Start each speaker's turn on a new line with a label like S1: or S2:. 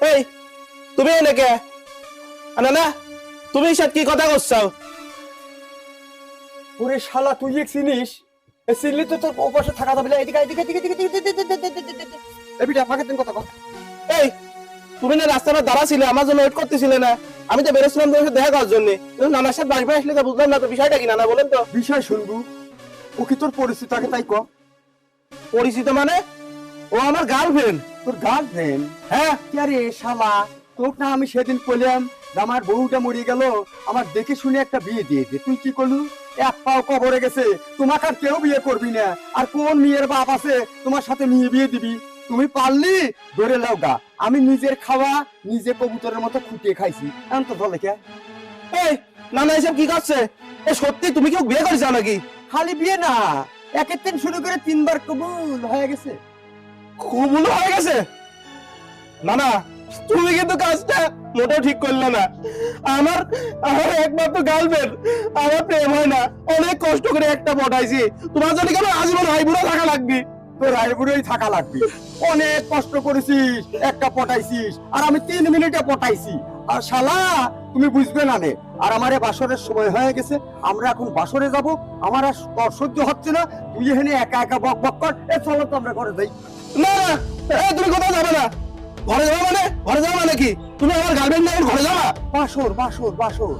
S1: এই তুমি এনেকে না না তুমি সাথে কি কথা করছাও?
S2: ওরে শালা তুই এক চিনিস এ চিনলি তো তোর ওপাশে থাকা যাবে না এদিকে এদিকে এদিকে এদিকে এদিকে এবিটা আমাকে দিন কথা কর
S1: এই তুমি না রাস্তাটা দাঁড়া ছিলে আমার জন্য ওয়েট করতেছিলে না? আমি তো বেরোছিলাম তোমার সাথে দেখা করার জন্য। নানার সাথে বাড়ি আসলে তো বুঝলাম না তো বিষয়টা কি নানা বলেন তো।
S2: বিষয় শুনবু ও কি তোর পরিচিত আগে তাই ক
S1: পরিচিত মানে? ও আমার গার্লফ্রেন্ড।
S2: তোর গার্লফ্রেন্ড
S1: হ্যাঁ
S2: কি আরে শালা তোকে না আমি সেদিন কইলাম আমার বউটা মরে গেল আমার দেখে শুনে একটা বিয়ে দিয়ে দে তুই কি করলু এক পাও কবরে গেছে তোমাকে আর কেউ বিয়ে করবি না আর কোন মেয়ের বাপ আছে তোমার সাথে নিয়ে বিয়ে দিবি তুমি পারলি ধরে লাও গা আমি নিজের খাওয়া নিজে কবুতরের মতো খুঁটিয়ে খাইছি এখন তো ধলে কে
S1: এই নানা এসব কি করছে? এ সত্যি তুমি কেউ বিয়ে করেছো নাকি?
S2: খালি বিয়ে না একের দিন শুরু করে 3 বার কবুল হয়ে গেছে
S1: কবুল হয়ে গেছে? না না তুমি কিন্তু কাজটা মোটেও ঠিক করলে না। আমার আমার একমাত্র গার্লফ্রেন্ড, আমার প্রেম হয় না, অনেক কষ্ট করে একটা পটাইছি। তোমার জন্য কেন আজীবন হাইবুড়ো থাকা লাগবে?
S2: তোর রায়পুরেই থাকা লাগবে অনেক কষ্ট করেছিস একটা পটাইছিস আর আমি 3 মিনিটে পটাইছি আর শালা তুমি বুঝবে না নে আর আমারে বাসরের সময় হয়ে গেছে আমরা এখন বাসরে যাব আমার আর তোর সহ্য হচ্ছে না তুই এখানে একা একা বক বক কর এ চলো তো আমরা ঘরে যাই
S1: না না তুমি কোথাও যাবে না। ঘরে যাবো মানে? ঘরে যাবো মানে কি? তুমি আমার গার্লফ্রেন্ড নিয়ে ঘরে যাবা?
S2: বাসর বাসর বাসর